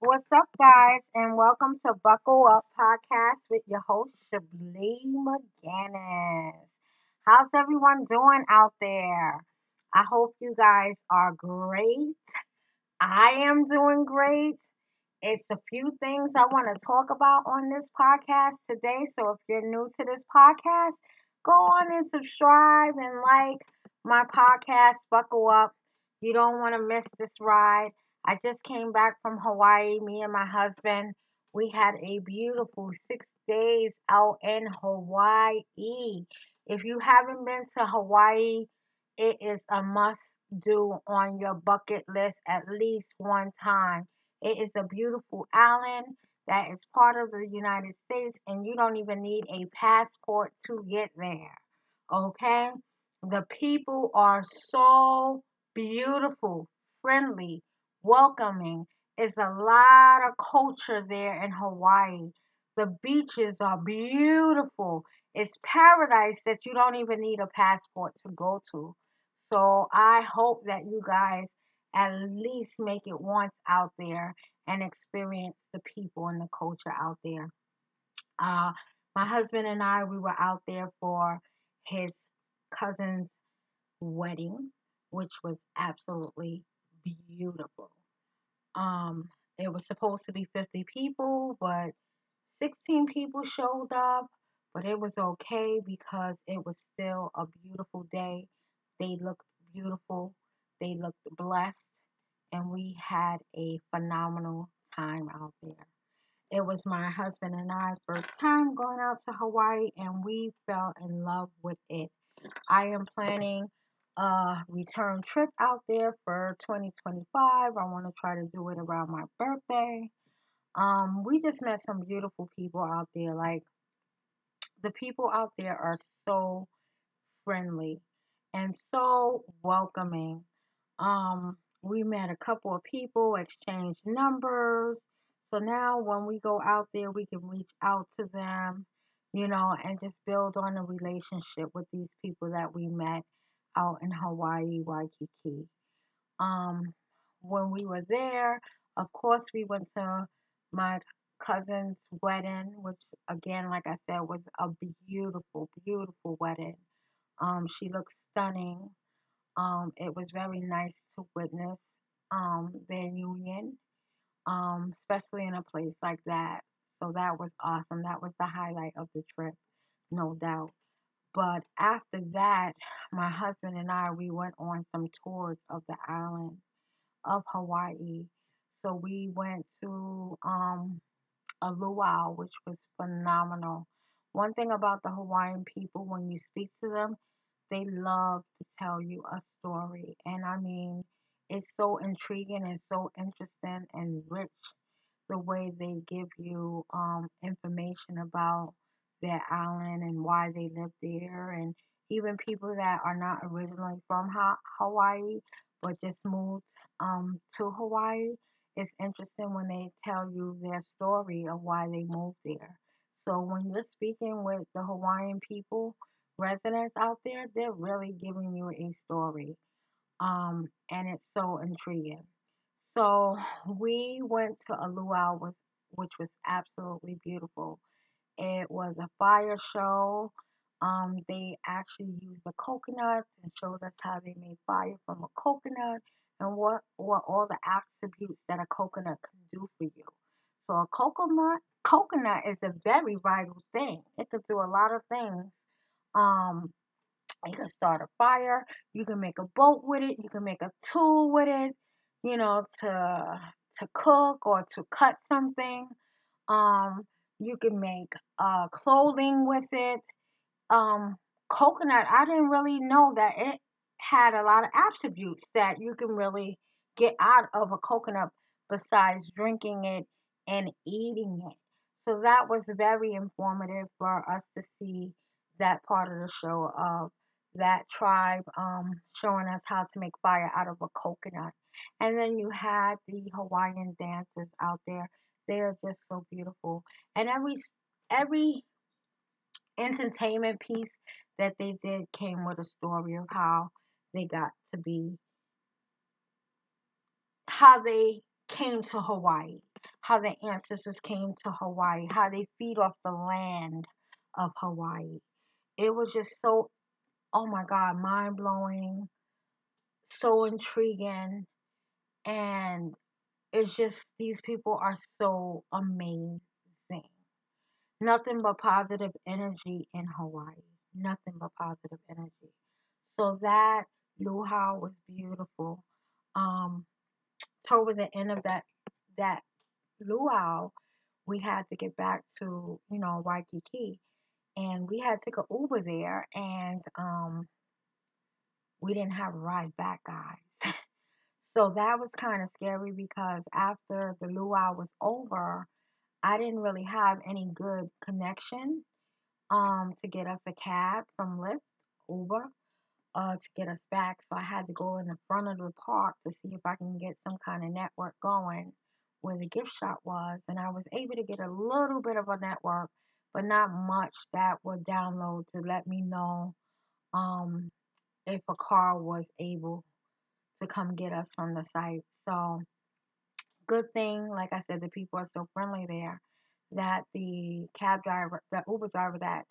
What's up, guys, and welcome to Buckle Up Podcast with your host, Shablee McGinnis. How's everyone doing out there? I hope you guys are great. I am doing great. It's a few things I want to talk about on this podcast today. So if you're new to this podcast, go on and subscribe and like my podcast, Buckle Up. You don't want to miss this ride. I just came back from Hawaii, me and my husband. We had a beautiful 6 days out in Hawaii. If you haven't been to Hawaii, it is a must do on your bucket list at least one time. It is a beautiful island that is part of the United States, and you don't even need a passport to get there. Okay? The people are so beautiful, friendly, welcoming. It's a lot of culture there in Hawaii. The beaches are beautiful. It's paradise that you don't even need a passport to go to. So I hope that you guys at least make it once out there and experience the people and the culture out there. Uh, my husband and I, we were out there for his cousin's wedding, which was absolutely beautiful. Um, it was supposed to be 50 people, but 16 people showed up, but it was okay because it was still a beautiful day. They looked beautiful, they looked blessed, and we had a phenomenal time out there. It was my husband and I first time going out to Hawaii, and we fell in love with it. I am planning a return trip out there for 2025. I want to try to do it around my birthday. We just met some beautiful people out there. Like the people out there are so friendly and so welcoming. We met a couple of people, exchanged numbers. So now when we go out there, we can reach out to them, and just build on a relationship with these people that we met out in Hawaii, Waikiki. Um, when we were there, of course, we went to my cousin's wedding, which again, like I said, was a beautiful, beautiful wedding. She looked stunning. It was very nice to witness their union, especially in a place like that. So that was awesome. That was the highlight of the trip, no doubt. But after that, my husband and I, we went on some tours of the island of Hawaii. So we went to a luau, which was phenomenal. One thing about the Hawaiian people, when you speak to them, they love to tell you a story. And I mean, it's so intriguing and so interesting and rich the way they give you information about their island and why they live there. And even people that are not originally from Hawaii but just moved to Hawaii, it's interesting when they tell you their story of why they moved there. So when you're speaking with the Hawaiian people, residents out there, they're really giving you a story. And it's so intriguing. So we went to a luau, which was absolutely beautiful. It was a fire show. They actually used the coconuts and showed us how they made fire from a coconut and what all the attributes that a coconut can do for you. So a coconut is a very vital thing. It could do a lot of things. Um, you can start a fire. You can make a boat with it. You can make a tool with it. To cook or to cut something. Um, you can make clothing with it. Um, Coconut. I didn't really know that it had a lot of attributes that you can really get out of a coconut besides drinking it and eating it. So that was very informative for us to see that part of the show of that tribe showing us how to make fire out of a coconut. And then you had the Hawaiian dancers out there. They are just so beautiful. And every entertainment piece that they did came with a story of they got to be how they came to Hawaii. how the ancestors came to Hawaii, how they feed off the land of Hawaii. It was just so, oh my God, mind blowing, so intriguing, and it's just these people are so amazing. Nothing but positive energy in Hawaii. Nothing but positive energy. So that luau was beautiful. Um, Toward the end of that luau, we had to get back to Waikiki, and we had to take an Uber there, and we didn't have a ride back, guys. So that was kind of scary because after the luau was over, I didn't really have any good connection to get us a cab from Lyft, Uber, to get us back. So I had to go in the front of the park to see if I can get some kind of network going where the gift shop was. And I was able to get a little bit of a network, but not much that would download to let me know um, if a car was able to come get us from the site. So good thing, like I said, the people are so friendly there that the cab driver, the Uber driver that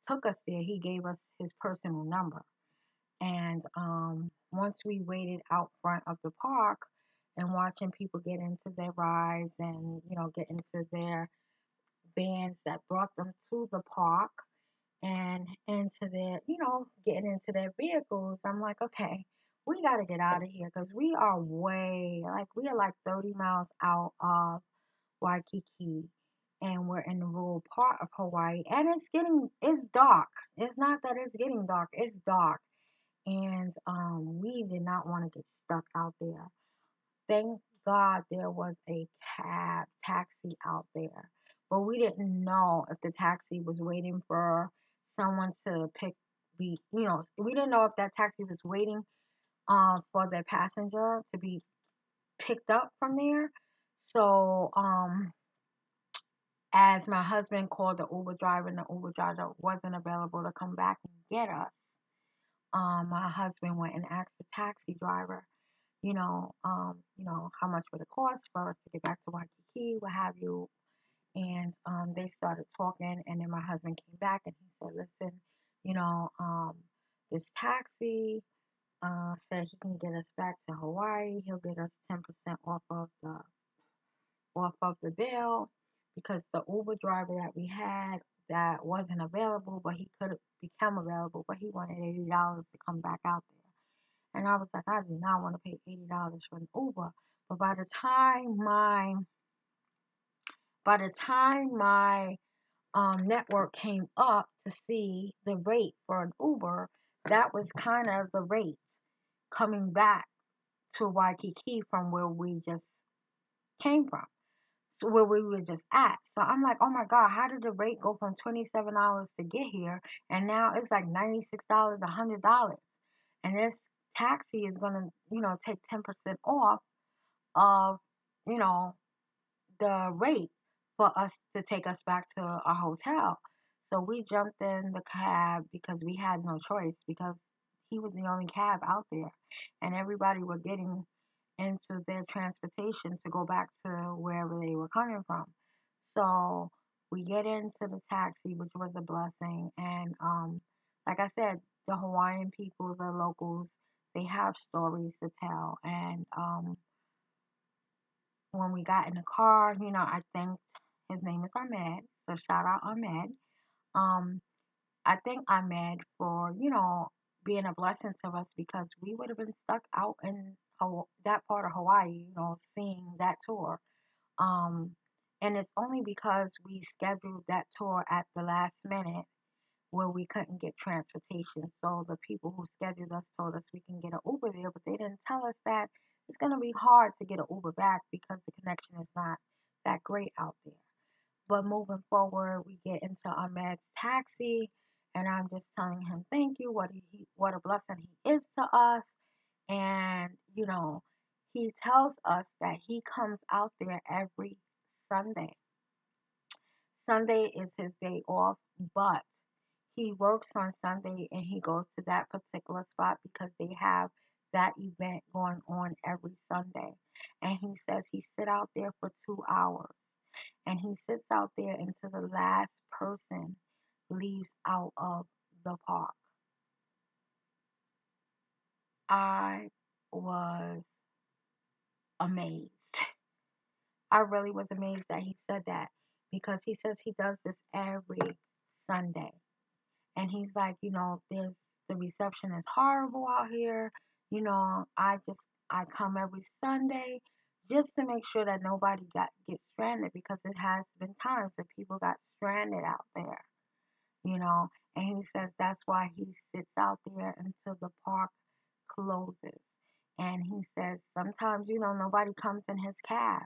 took us there, he gave us his personal number. And once we waited out front of the park and watching people get into their rides and, get into their vans that brought them to the park and into their, getting into their vehicles, I'm like, okay, we got to get out of here because we are like 30 miles out of Waikiki, and we're in the rural part of Hawaii, and it's dark. It's not that it's getting dark, it's dark. And we did not want to get stuck out there. Thank God there was a taxi out there. But we didn't know if the taxi was waiting for someone to we didn't know if that taxi was waiting for their passenger to be picked up from there. So as my husband called the Uber driver and the Uber driver wasn't available to come back and get us, my husband went and asked the taxi driver, how much would it cost for us to get back to Waikiki, what have you. And they started talking, and then my husband came back and he said, listen, you know, um, this taxi said he can get us back to Hawaii. He'll get us 10% off of the bill because the Uber driver that we had that wasn't available, but he could become available, but he wanted $80 to come back out there. And I was like, I do not want to pay $80 for an Uber. But by the time my network came up to see the rate for an Uber, that was kind of the rate coming back to Waikiki from where we just came from. So where we were just at. So I'm like, oh my God, how did the rate go from $27 to get here? And now it's like $96, $100. And this taxi is gonna, take 10% off of, you know, the rate for us to take us back to our hotel. So we jumped in the cab because we had no choice because he was the only cab out there. And everybody were getting into their transportation to go back to wherever they were coming from. So we get into the taxi, which was a blessing. And like I said, the Hawaiian people, the locals, they have stories to tell. And when we got in the car, I thanked his name is Ahmed. So shout out Ahmed. Um, I thank Ahmed for, being a blessing to us because we would have been stuck out in that part of Hawaii, seeing that tour. Um, and it's only because we scheduled that tour at the last minute where we couldn't get transportation. So the people who scheduled us told us we can get an Uber there, but they didn't tell us that it's going to be hard to get an Uber back because the connection is not that great out there. But moving forward, we get into Ahmed's taxi, and I'm just telling him thank you, what a blessing he is to us, and he tells us that he comes out there every Sunday. Sunday is his day off, but he works on Sunday and he goes to that particular spot because they have that event going on every Sunday. And he says he sit out there for 2 hours. And he sits out there until the last person leaves out of the park. I was amazed. I really was amazed that he said that because he says he does this every Sunday. And he's like, there's the reception is horrible out here. I come every Sunday just to make sure that nobody gets stranded because it has been times that people got stranded out there, you know. And he says that's why he sits out there until the park closes. And he says sometimes, nobody comes in his cab,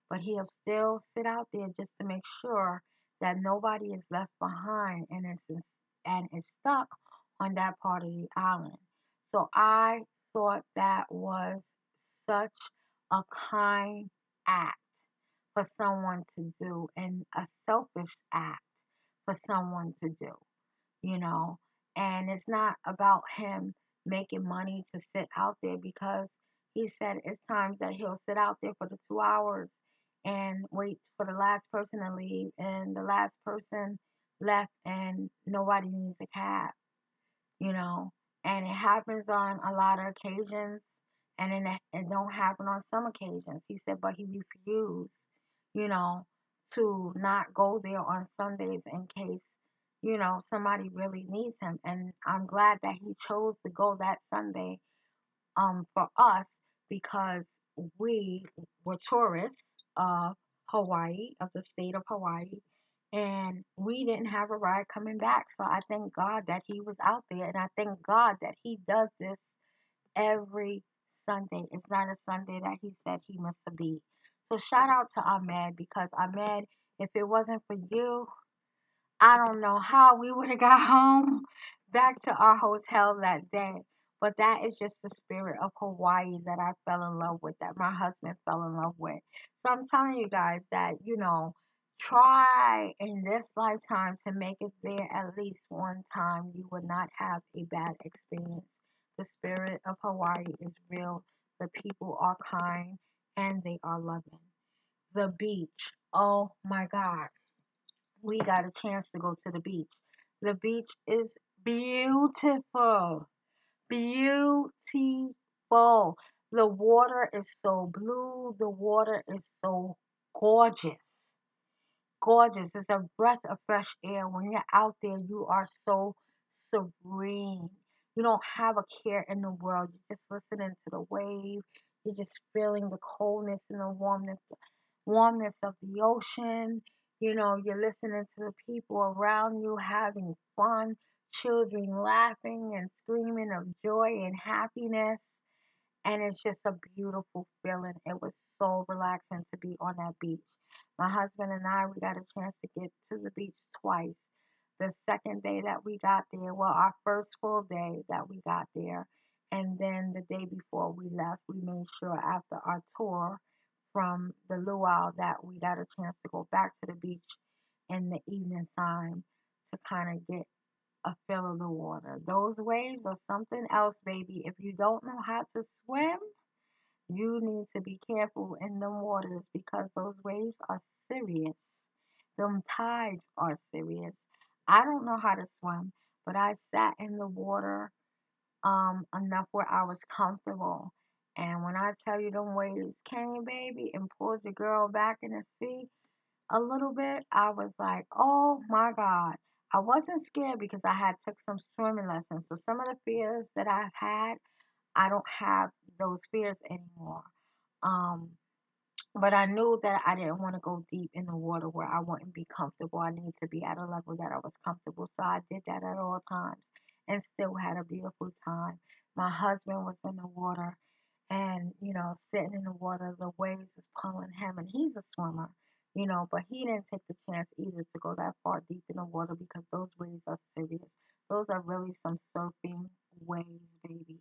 but he'll still sit out there just to make sure that nobody is left behind and is stuck on that part of the island. So I thought that was such a kind act for someone to do and a selfish act for someone to do, you know. And it's not about him making money to sit out there because he said it's times that he'll sit out there for the 2 hours and wait for the last person to leave, and the last person left, and nobody needs a cab, you know. And it happens on a lot of occasions, and then it don't happen on some occasions. He said, but he refused, you know, to not go there on Sundays in case, somebody really needs him. And I'm glad that he chose to go that Sunday for us because we were tourists of Hawaii, of the state of Hawaii, and we didn't have a ride coming back. So I thank God that he was out there, and I thank God that he does this every Sunday. It's not a Sunday that he said he missed a beat. So shout out to Ahmed because Ahmed, if it wasn't for you, I don't know how we would have got home back to our hotel that day. But that is just the spirit of Hawaii that I fell in love with, that my husband fell in love with. So I'm telling you guys that, try in this lifetime to make it there at least one time. You will not have a bad experience. The spirit of Hawaii is real. The people are kind and they are loving. The beach. Oh my God, we got a chance to go to the beach. The beach is beautiful. Beautiful. The water is so blue. The water is so gorgeous. Gorgeous. It's a breath of fresh air. When you're out there, you are so serene. You don't have a care in the world. You're just listening to the wave. You're just feeling the coldness and the warmness of the ocean. You're listening to the people around you having fun, children laughing and screaming of joy and happiness. And it's just a beautiful feeling. It was so relaxing to be on that beach. My husband and I, we got a chance to get to the beach twice. The second day that we got there, well, our first full day that we got there, and then the day before we left, we made sure after our tour from the luau that we got a chance to go back to the beach in the evening time to kind of get a feel of the water. Those waves are something else, baby. If you don't know how to swim, you need to be careful in them waters because those waves are serious. Them tides are serious. I don't know how to swim, but I sat in the water enough where I was comfortable. And when I tell you them waves came, baby, and pulled the girl back in the sea a little bit, I was like, oh my God. I wasn't scared because I had took some swimming lessons. So some of the fears that I've had, I don't have those fears anymore. Um, but I knew that I didn't want to go deep in the water where I wouldn't be comfortable. I needed to be at a level that I was comfortable. So I did that at all times and still had a beautiful time. My husband was in the water and, sitting in the water, the waves was pulling him and he's a swimmer, but he didn't take the chance either to go that far deep in the water because those waves are serious. Those are really some surfing waves, baby.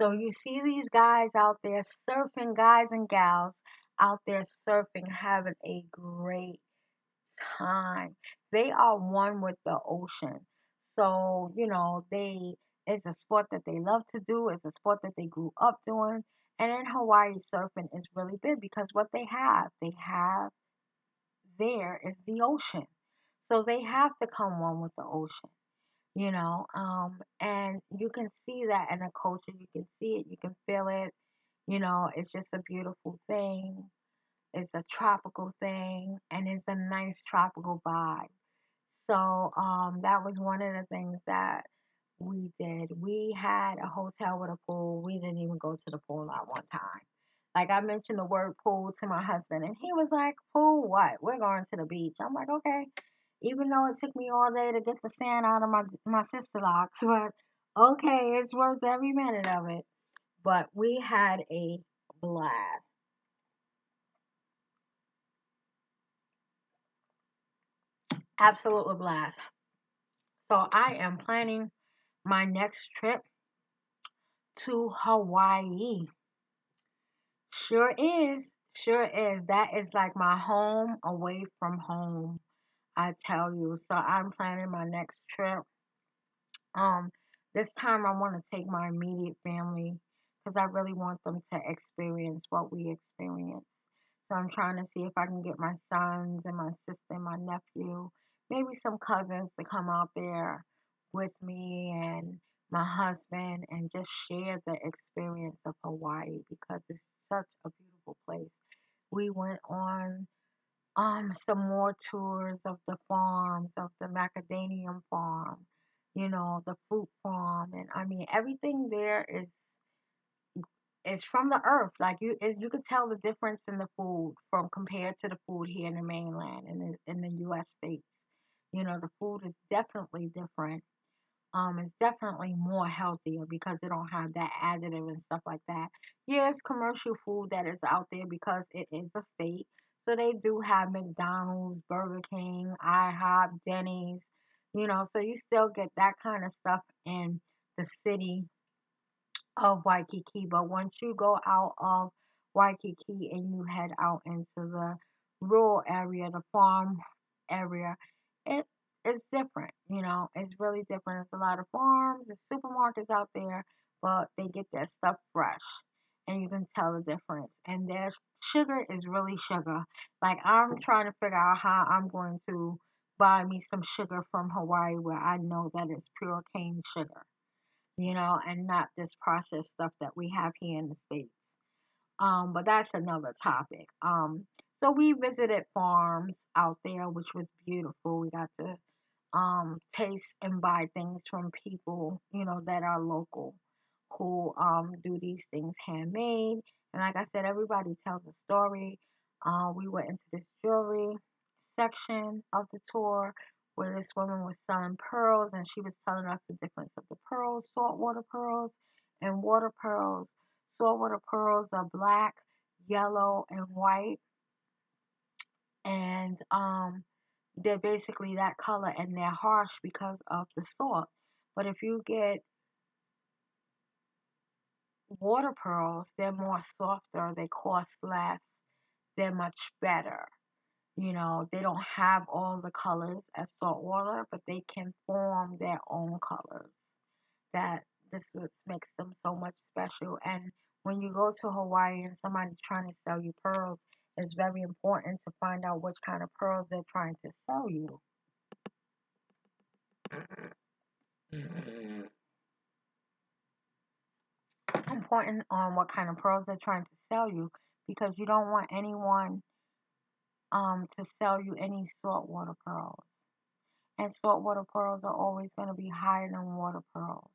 So you see these guys out there surfing, guys and gals out there surfing, having a great time. They are one with the ocean. So, it's a sport that they love to do, it's a sport that they grew up doing, And in Hawaii, surfing is really big because what they have there is the ocean. So they have to come one with the ocean, and you can see that in the culture. You can see it, you can feel it. It's just a beautiful thing. It's a tropical thing, and it's a nice tropical vibe. So that was one of the things that we did. We had a hotel with a pool. We didn't even go to the pool at one time. Like I mentioned the word pool to my husband, and he was like, "Pool what? We're going to the beach." I'm like, "Okay." Even though it took me all day to get the sand out of my sister locks, but okay, it's worth every minute of it. But we had a blast, absolute blast. So I am planning my next trip to Hawaii. Sure is. Sure is. That is like my home away from home, I tell you. So I'm planning my next trip. Um, this time I want to take my immediate family because I really want them to experience what we experienced. So I'm trying to see if I can get my sons and my sister and my nephew, maybe some cousins to come out there with me and my husband and just share the experience of Hawaii because it's such a beautiful place. We went on some more tours of the farms, of the macadamium farm, the fruit farm, and I mean everything there is from the earth. Like you could tell the difference in the food from compared to the food here in the mainland and in the U.S. states. The food is definitely different. It's definitely more healthier because they don't have that additive and stuff like that. Yeah, it's commercial food that is out there because it is a state. So they do have McDonald's, Burger King, IHOP, Denny's, so you still get that kind of stuff in the city of Waikiki. But once you go out of Waikiki and you head out into the rural area, the farm area, it it's different. It's really different. There's a lot of farms and supermarkets out there, but they get their stuff fresh, and you can tell the difference. And their sugar is really sugar. Like I'm trying to figure out how I'm going to buy me some sugar from Hawaii where I know that it's pure cane sugar, and not this processed stuff that we have here in the States. But that's another topic. So we visited farms out there, which was beautiful. We got to taste and buy things from people, that are local who do these things handmade. And like I said, everybody tells a story. We went into this jewelry section of the tour where this woman was selling pearls and she was telling us the difference of the pearls, saltwater pearls and water pearls. Saltwater pearls are black, yellow, and white, and they're basically that color and they're harsh because of the salt. But if you get water pearls, they're more softer, they cost less, they're much better. They don't have all the colors as salt water, but they can form their own colors. That this what makes them so much special. And when you go to Hawaii and somebody's trying to sell you pearls, it's very important to find out which kind of pearls they're trying to sell you. Important on what kind of pearls they're trying to sell you because you don't want anyone to sell you any saltwater pearls. And saltwater pearls are always going to be higher than water pearls.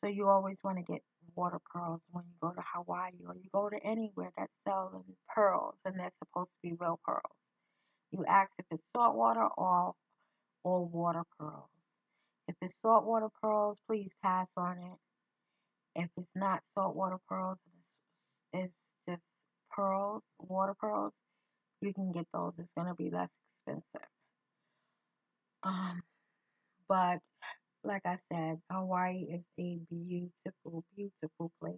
So you always want to get water pearls when you go to Hawaii or you go to anywhere that's selling pearls and they're supposed to be real pearls. You ask if it's saltwater or water pearls. If it's saltwater pearls, please pass on it. If it's not saltwater pearls, it's just pearls, water pearls, you can get those. It's gonna be less expensive. Um, but like I said, Hawaii is a beautiful, beautiful place.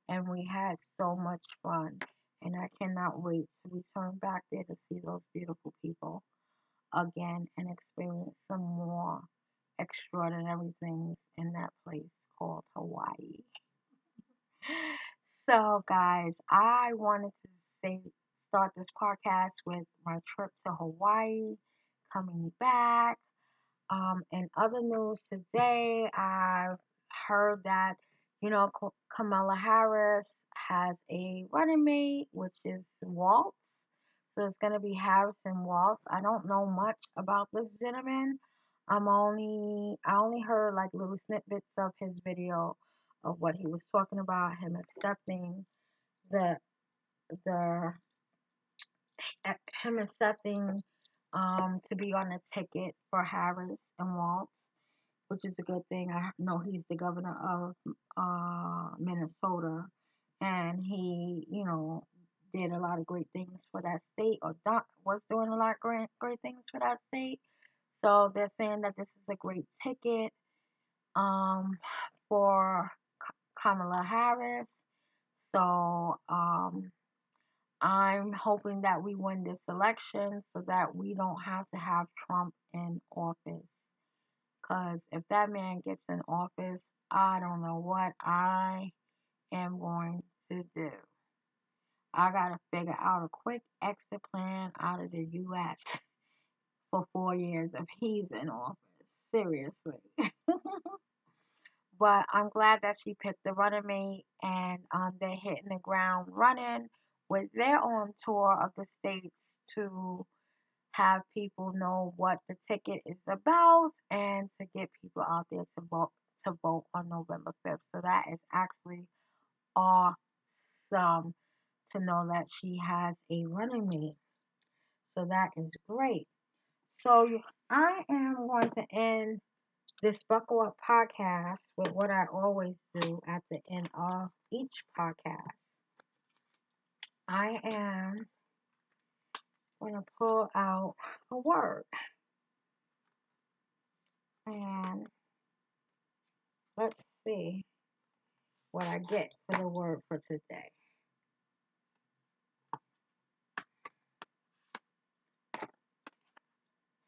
And we had so much fun. And I cannot wait to return back there to see those beautiful people again and experience some more extraordinary things in that place called Hawaii. So, guys, I wanted to say start this podcast with my trip to Hawaii, coming back. In other news today, I've heard that, Kamala Harris has a running mate, which is Waltz. So it's going to be Harrison Waltz. I don't know much about this gentleman. I only heard like little snippets of his video of what he was talking about, him accepting the the him accepting to be on the ticket for Harris and Waltz, which is a good thing. I know he's the governor of Minnesota, and he, did a lot of great things for that state, or was doing a lot of great things for that state. So they're saying that this is a great ticket um, for Kamala Harris. So I'm hoping that we win this election so that we don't have to have Trump in office. Because if that man gets in office, I don't know what I am going to do. I got to figure out a quick exit plan out of the U.S. for 4 years if he's in office. Seriously. But I'm glad that she picked the running mate, and they're hitting the ground running with their own tour of the states to have people know what the ticket is about and to get people out there to vote on November 5th. So that is actually awesome to know that she has a running mate. So that is great. So I am going to end this Buckle Up podcast with what I always do at the end of each podcast. I am going to pull out a word, and let's see what I get for the word for today.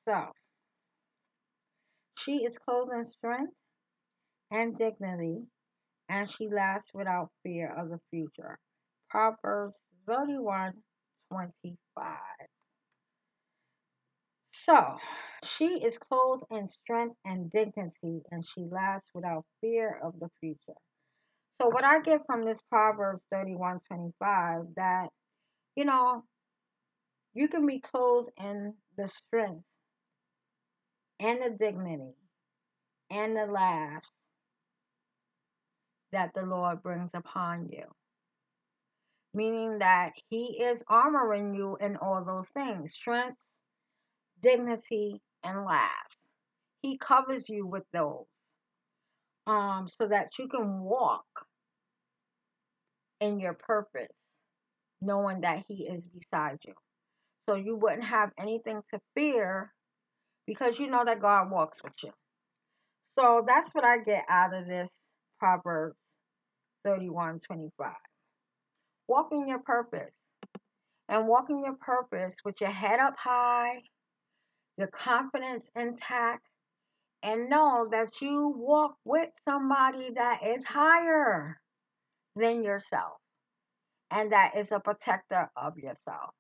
So, she is clothed in strength and dignity, and she laughs without fear of the future. Proverbs 31:25. So, she is clothed in strength and dignity, and she laughs without fear of the future. So, what I get from this Proverbs 31:25, that, you know, you can be clothed in the strength and the dignity and the laughs that the Lord brings upon you. Meaning that He is armoring you in all those things: strength, dignity, and laughs. He covers you with those so that you can walk in your purpose, knowing that He is beside you. So you wouldn't have anything to fear because you know that God walks with you. So that's what I get out of this Proverbs 31:25. Walk in your purpose. And walk in your purpose with your head up high, your confidence intact, and know that you walk with somebody that is higher than yourself and that is a protector of yourself.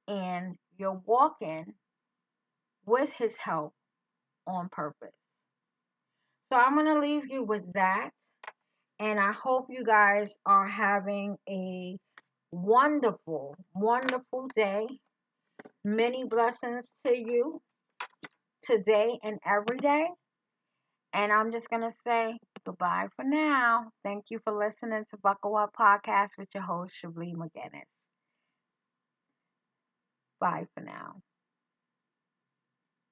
And you're walking with his help on purpose. So I'm going to leave you with that. And I hope you guys are having a wonderful, wonderful day. Many blessings to you today and every day. And I'm just going to say goodbye for now. Thank you for listening to Buckle Up Podcast with your host, Shablee McGinnis. Bye for now.